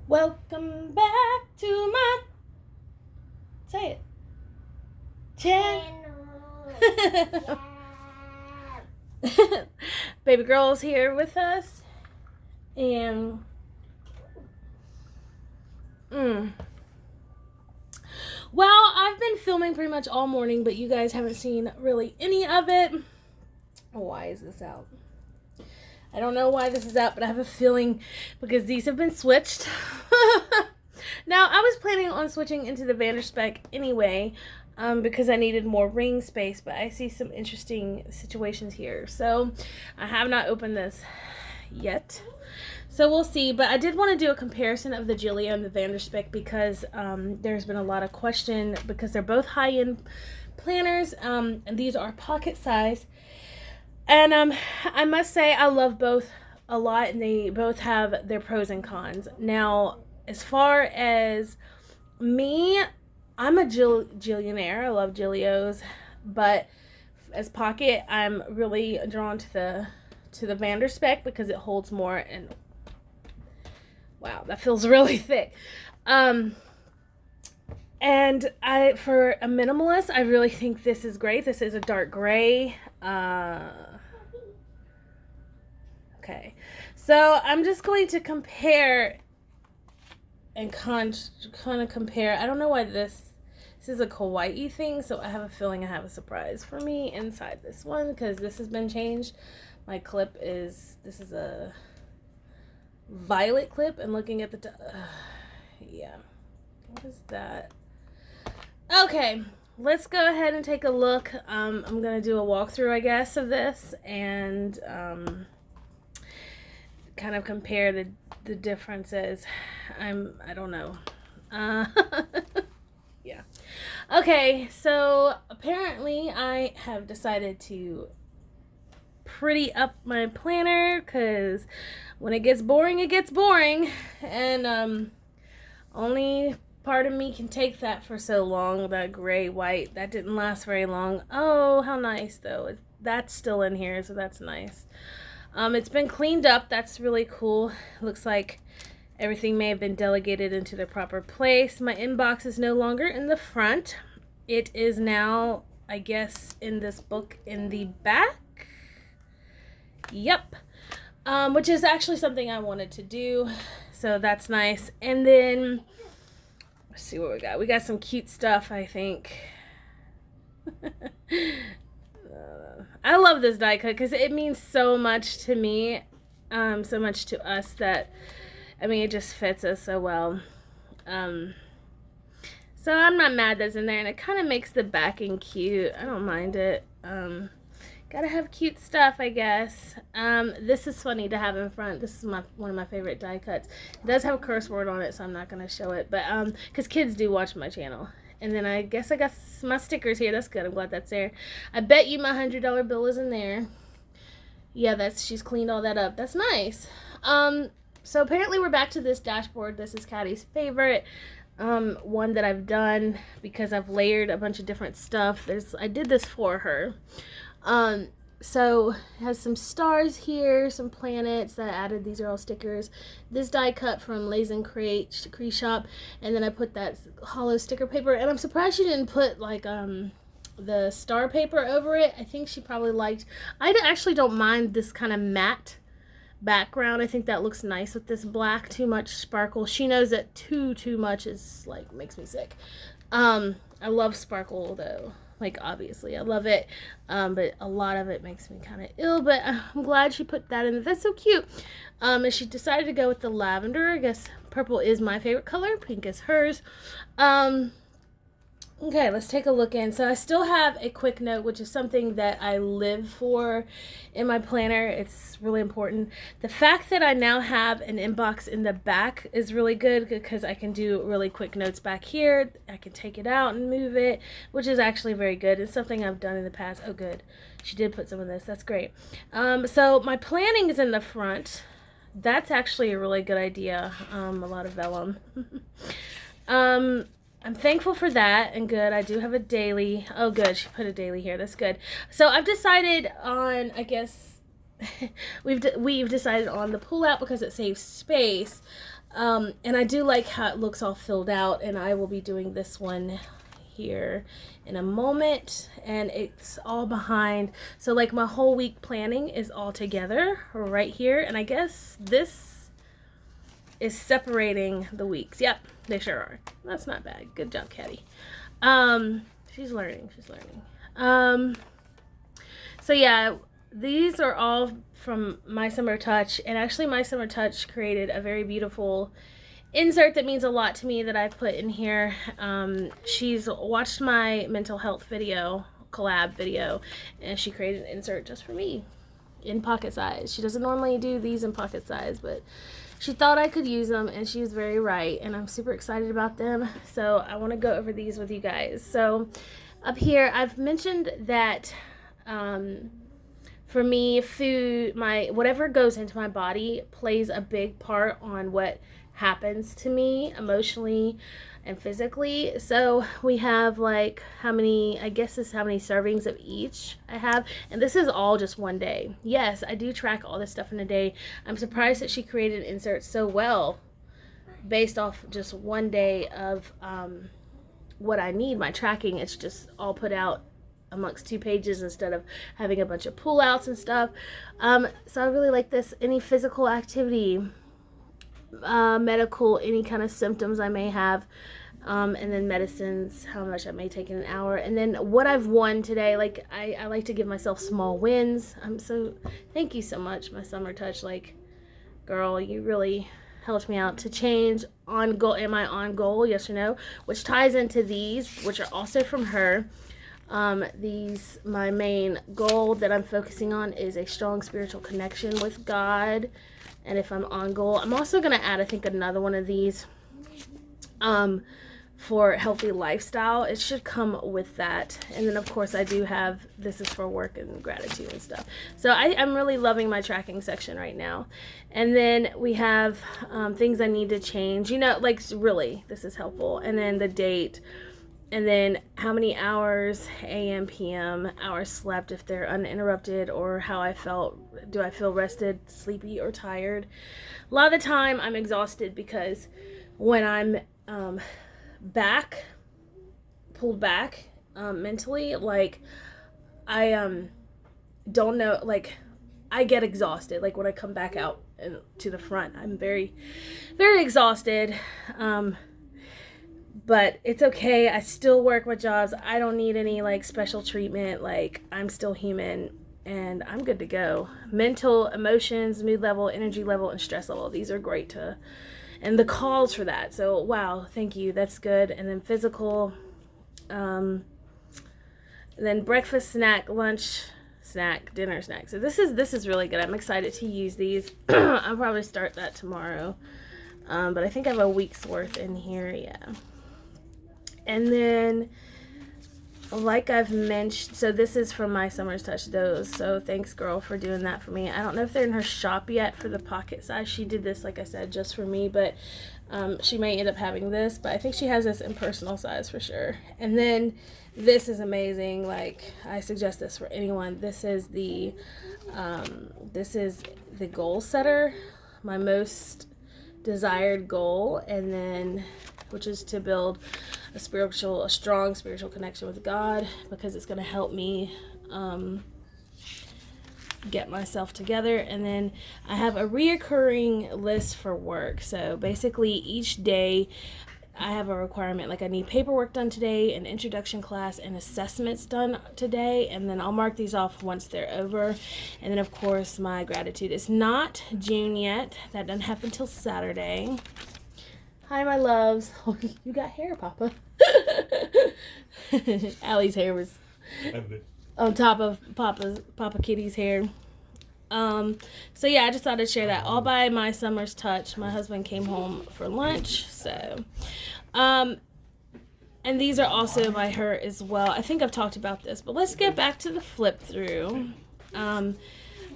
Welcome back to my, say it, channel. Baby girl's here with us, and well, I've been filming pretty much all morning, but you guys haven't seen really any of it. Why is this out? I don't know why this is out, but I have a feeling because these have been switched. Now, I was planning on switching into the vanderspek anyway, because I needed more ring space, but I see some interesting situations here. So, I have not opened this yet. So, we'll see. But I did want to do a comparison of the Giglio and the vanderspek because there's been a lot of question because they're both high-end planners, and these are pocket size. And I must say I love both a lot, and they both have their pros and cons. Now, as far as me, I'm a Gillionaire. I love Gillios, but as pocket, I'm really drawn to the vanderspek because it holds more. And wow, that feels really thick. And for a minimalist, I really think this is great. This is a dark gray. Okay, so I'm just going to compare and kind of compare. I don't know why this is a kawaii thing, so I have a feeling I have a surprise for me inside this one because this has been changed. My clip this is a violet clip, and looking at the yeah, what is that? Okay, let's go ahead and take a look. I'm gonna do a walkthrough, I guess, of this, and kind of compare the differences. I don't know. Yeah. Okay, so apparently I have decided to pretty up my planner because when it gets boring, it gets boring, and only part of me can take that for so long. That gray white, that didn't last very long. Oh, how nice though. That's still in here, so that's nice. It's been cleaned up. That's really cool. Looks like everything may have been delegated into their proper place. My inbox is no longer in the front. It is now, I guess, in this book in the back. Yep. Which is actually something I wanted to do. So that's nice. And then, let's see what we got. We got some cute stuff, I think. I love this die cut because it means so much to me, so much to us that, I mean, it just fits us so well. So I'm not mad that's in there, and it kind of makes the backing cute. I don't mind it. Gotta have cute stuff, I guess. This is funny to have in front. This is one of my favorite die cuts. It does have a curse word on it, so I'm not gonna show it, but because kids do watch my channel. And then I guess I got my stickers here. That's good. I'm glad that's there. I bet you my $100 bill is in there. Yeah, she's cleaned all that up. That's nice. So apparently we're back to this dashboard. This is Katty's favorite one that I've done because I've layered a bunch of different stuff. I did this for her. So it has some stars here, some planets that I added. These are all stickers. This die cut from Lays and Crate Shop, and then I put that hollow sticker paper. And I'm surprised she didn't put like the star paper over it. I think she probably liked. I actually don't mind this kind of matte background. I think that looks nice with this black. Too much sparkle. She knows that too much is like makes me sick. I love sparkle though. Like, obviously, I love it, but a lot of it makes me kind of ill, but I'm glad she put that in. That's so cute. And she decided to go with the lavender. I guess purple is my favorite color. Pink is hers. Okay, let's take a look in. So I still have a quick note, which is something that I live for in my planner. It's really important. The fact that I now have an inbox in the back is really good because I can do really quick notes back here. I can take it out and move it, which is actually very good. It's something I've done in the past. Oh, good. She did put some of this. That's great. So my planning is in the front. That's actually a really good idea. A lot of vellum. I'm thankful for that, and good. I do have a daily. Oh, good. She put a daily here. That's good. So I've decided on, I guess, we've decided on the pull out because it saves space. And I do like how it looks all filled out, and I will be doing this one here in a moment, and it's all behind. So like my whole week planning is all together right here, and I guess this is separating the weeks. Yep, they sure are. That's not bad. Good job, Katty. She's learning. So yeah, these are all from My Summer Touch, and actually My Summer Touch created a very beautiful insert that means a lot to me that I've put in here. She's watched my mental health video, collab video, and she created an insert just for me in pocket size. She doesn't normally do these in pocket size, but she thought I could use them, and she was very right, and I'm super excited about them. So I want to go over these with you guys. So up here, I've mentioned that for me, food, whatever goes into my body plays a big part on what happens to me emotionally and physically. So we have like how many servings of each I have, and this is all just one day. Yes, I do track all this stuff in a day. I'm surprised that she created an insert so well based off just one day of what I need. My tracking, it's just all put out amongst 2 pages instead of having a bunch of pullouts and stuff. So I really like this. Any physical activity, medical, any kind of symptoms I may have, and then medicines, how much I may take in an hour, and then what I've won today. Like I like to give myself small wins. Thank you so much, My Summer Touch. Like, girl, you really helped me out to change on goal. Am I on goal? Yes or no? Which ties into these, which are also from her. My main goal that I'm focusing on is a strong spiritual connection with God. And if I'm on goal, I'm also going to add, I think, another one of these for healthy lifestyle. It should come with that. And then, of course, I do have, this is for work and gratitude and stuff. So I'm really loving my tracking section right now. And then we have things I need to change. You know, like, really, this is helpful. And then the date. And then how many hours, AM, PM, hours slept if they're uninterrupted, or how I felt. Do I feel rested, sleepy, or tired? A lot of the time I'm exhausted because when I'm pulled back mentally, like I don't know, like I get exhausted. Like when I come back out and to the front, I'm very, very exhausted. But it's okay. I still work my jobs. I don't need any like special treatment. Like I'm still human and I'm good to go. Mental, emotions, mood level, energy level, and stress level. These are great and the calls for that. So wow, thank you. That's good. And then physical, then breakfast, snack, lunch, snack, dinner, snack. So this is really good. I'm excited to use these. I'll probably start that tomorrow. But I think I have a week's worth in here. Yeah. And then, like I've mentioned, so this is from My Summer's Touch Those. So thanks, girl, for doing that for me. I don't know if they're in her shop yet for the pocket size. She did this, like I said, just for me, but she may end up having this. But I think she has this in personal size for sure. And then this is amazing. Like, I suggest this for anyone. This is the goal setter, my most desired goal, and then which is to build a strong spiritual connection with God, because it's going to help me get myself together. And then I have a reoccurring list for work. So basically each day I have a requirement, like I need paperwork done today, an introduction class, and assessments done today, and then I'll mark these off once they're over. And then of course my gratitude. It's not June yet. That doesn't happen till Saturday. Hi, my loves. Oh, you got hair, Papa. Allie's hair was on top of Papa Kitty's hair. So yeah, I just thought I'd share that all by My Summer's Touch. My husband came home for lunch, so and these are also by her as well. I think I've talked about this, but let's get back to the flip through.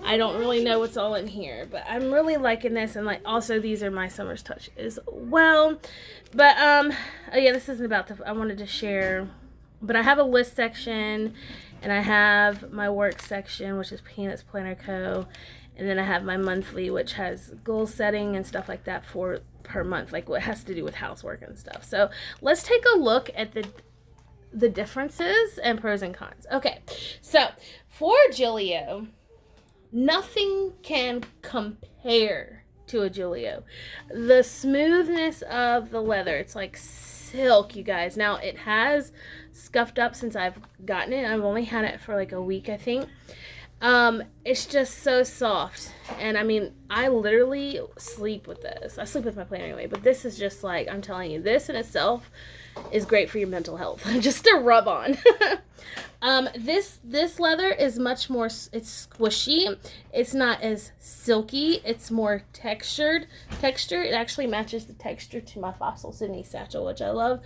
I don't really know what's all in here, but I'm really liking this, and like also these are My Summer's Touch as well. But oh yeah, this isn't about I wanted to share, but I have a list section, and I have my work section, which is Peanuts Planner Co. And then I have my monthly, which has goal setting and stuff like that for per month, like what has to do with housework and stuff. So let's take a look at the differences and pros and cons. Okay, so for Giglio, nothing can compare to a Giglio. The smoothness of the leather, it's like silk, you guys. Now it has scuffed up since I've gotten it. I've only had it for like a week, I think. It's just so soft, and I mean, I literally sleep with this. I sleep with my planner anyway, but this is just like, I'm telling you, this in itself is great for your mental health, just to rub on. This leather is much more, it's squishy. It's not as silky. It's more texture. It actually matches the texture to my Fossil Sydney satchel, which I love.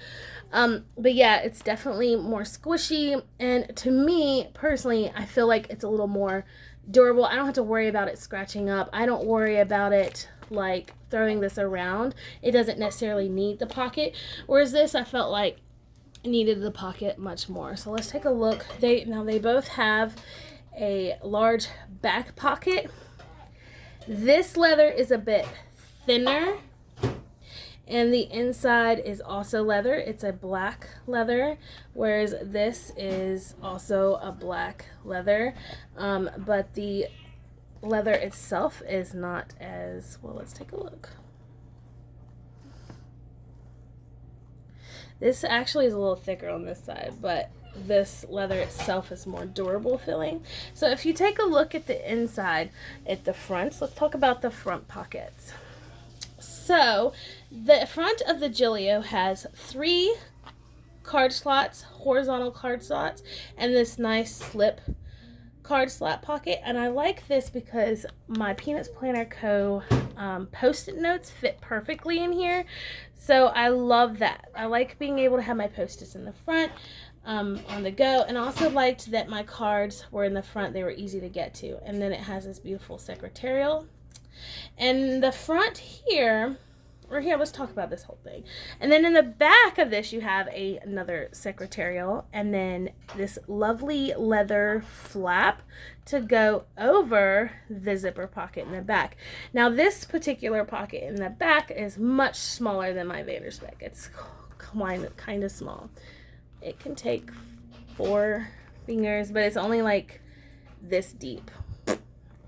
But yeah, it's definitely more squishy, and to me personally, I feel like it's a little more durable. I don't have to worry about it scratching up. I don't worry about it like throwing this around. It doesn't necessarily need the pocket, whereas this, I felt like needed the pocket much more. So let's take a look. They both have a large back pocket. This leather is a bit thinner, and the inside is also leather. It's a black leather, whereas this is also a black leather, but the leather itself is not as well. Let's take a look. This actually is a little thicker on this side, but this leather itself is more durable feeling. So if you take a look at the inside, at the fronts, let's talk about the front pockets. So the front of the Giglio has 3 card slots, horizontal card slots, and this nice slip card slot pocket. And I like this because my Peanuts Planner Co. Post-it notes fit perfectly in here. So I love that. I like being able to have my Post-its in the front on the go. And I also liked that my cards were in the front. They were easy to get to. And then it has this beautiful secretarial. And the front here, or here, let's talk about this whole thing. And then in the back of this, you have another secretarial, and then this lovely leather flap to go over the zipper pocket in the back. Now, this particular pocket in the back is much smaller than my vanderspek. It's kind of small. It can take 4 fingers, but it's only like this deep.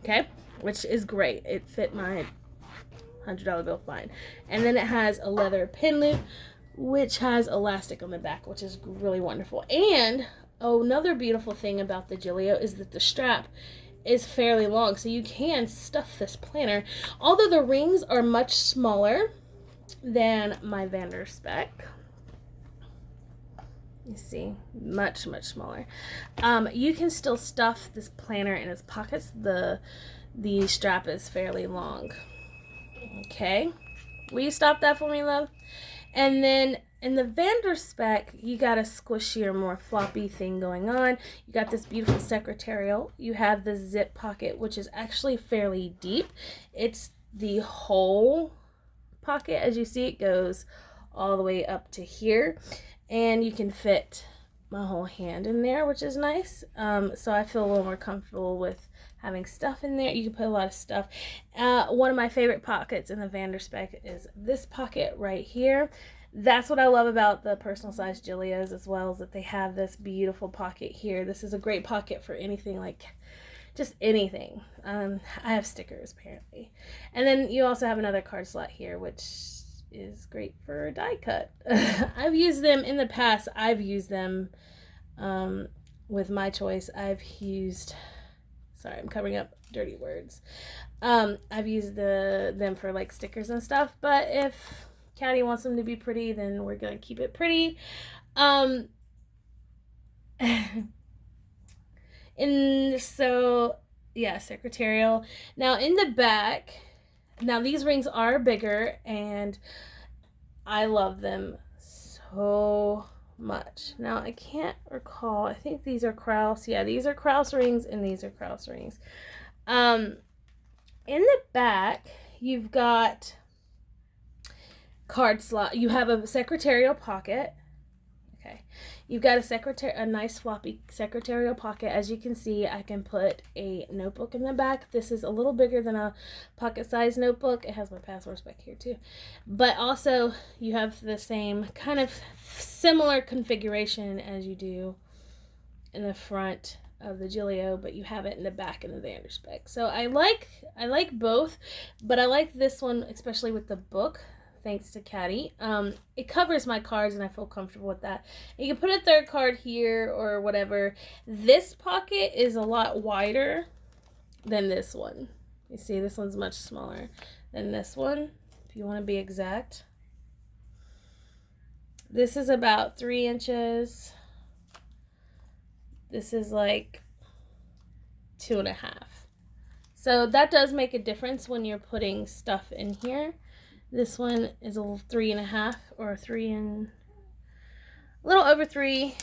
Okay? Which is great. It fit my $100 bill fine. And then it has a leather pin loop, which has elastic on the back, which is really wonderful. And another beautiful thing about the Giglio is that the strap is fairly long, so you can stuff this planner. Although the rings are much smaller than my vanderspek. You see, much smaller. You can still stuff this planner in its pockets. The strap is fairly long. Okay, will you stop that for me, love? And then in the vanderspek, you got a squishier, more floppy thing going on. You got this beautiful secretarial. You have the zip pocket, which is actually fairly deep. It's the whole pocket. As you see, it goes all the way up to here, and you can fit my whole hand in there, which is nice. So I feel a little more comfortable with having stuff in there. You can put a lot of stuff. One of my favorite pockets in the vanderspek is this pocket right here. That's what I love about the personal size Giglios as well, is that they have this beautiful pocket here. This is a great pocket for anything, like just anything. I have stickers apparently. And then you also have another card slot here, which is great for die cut. I've used them in the past. I've used them with my choice. Sorry, I'm covering up dirty words. I've used them for like stickers and stuff, but if Katty wants them to be pretty, then we're gonna keep it pretty. And so yeah, secretarial. Now in the back, now these rings are bigger, and I love them so much. Now I can't recall. I think these are Krause. Yeah, these are Krause rings, and these are Krause rings. In the back, you've got card slot. You have a secretarial pocket. Okay. You've got a nice floppy secretarial pocket. As you can see, I can put a notebook in the back. This is a little bigger than a pocket-sized notebook. It has my passwords back here too. But also, you have the same kind of similar configuration as you do in the front of the Giglio, but you have it in the back in the vanderspek. So I like both, but I like this one especially with the book. Thanks to Katty. It covers my cards and I feel comfortable with that. You can put a third card here or whatever. This pocket is a lot wider than this one. You see, this one's much smaller than this one, if you want to be exact. This is about 3 inches. This is like 2.5. So that does make a difference when you're putting stuff in here. This one is a little 3.5 or a little over 3.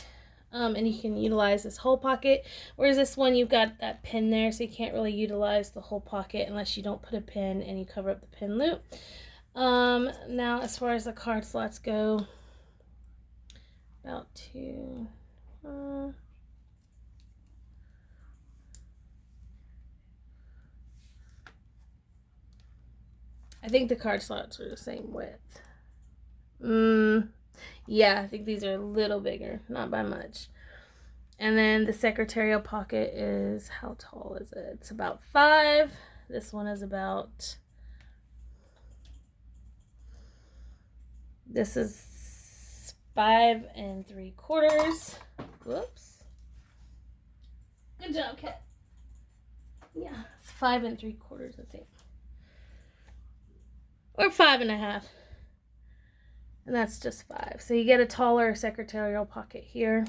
And you can utilize this whole pocket. Whereas this one, you've got that pin there, so you can't really utilize the whole pocket unless you don't put a pin and you cover up the pin loop. Now, as far as the card slots go, about 2. I think the card slots are the same width. Yeah, I think these are a little bigger, not by much. And then the secretarial pocket is, how tall is it? It's about 5. This one is about, this is 5 3/4. Whoops. Good job, Kat. Yeah, it's 5 3/4, I think. Or 5.5. And that's just 5. So you get a taller secretarial pocket here.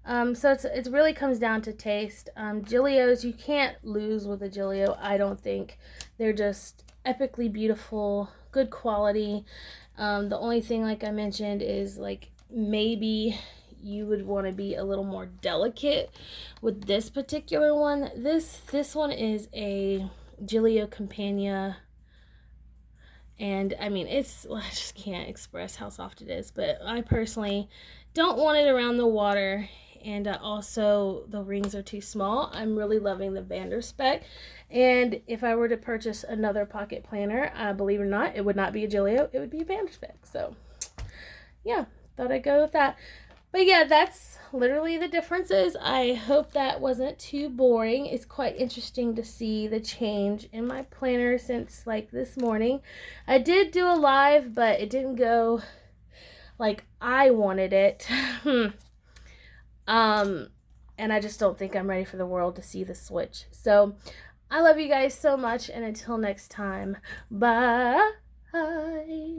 So it really comes down to taste. Giglios, you can't lose with a Giglio, I don't think. They're just epically beautiful, good quality. The only thing, like I mentioned, is like maybe you would want to be a little more delicate with this particular one. This one is a Giglio Compania. And I mean, I just can't express how soft it is, but I personally don't want it around the water. And also the rings are too small. I'm really loving the vanderspek. And if I were to purchase another pocket planner, believe it or not, it would not be a Giglio, it would be a vanderspek. So yeah, thought I'd go with that. But yeah, that's literally the differences. I hope that wasn't too boring. It's quite interesting to see the change in my planner since like this morning. I did do a live, but it didn't go like I wanted it. And I just don't think I'm ready for the world to see the switch. So I love you guys so much, and until next time, bye.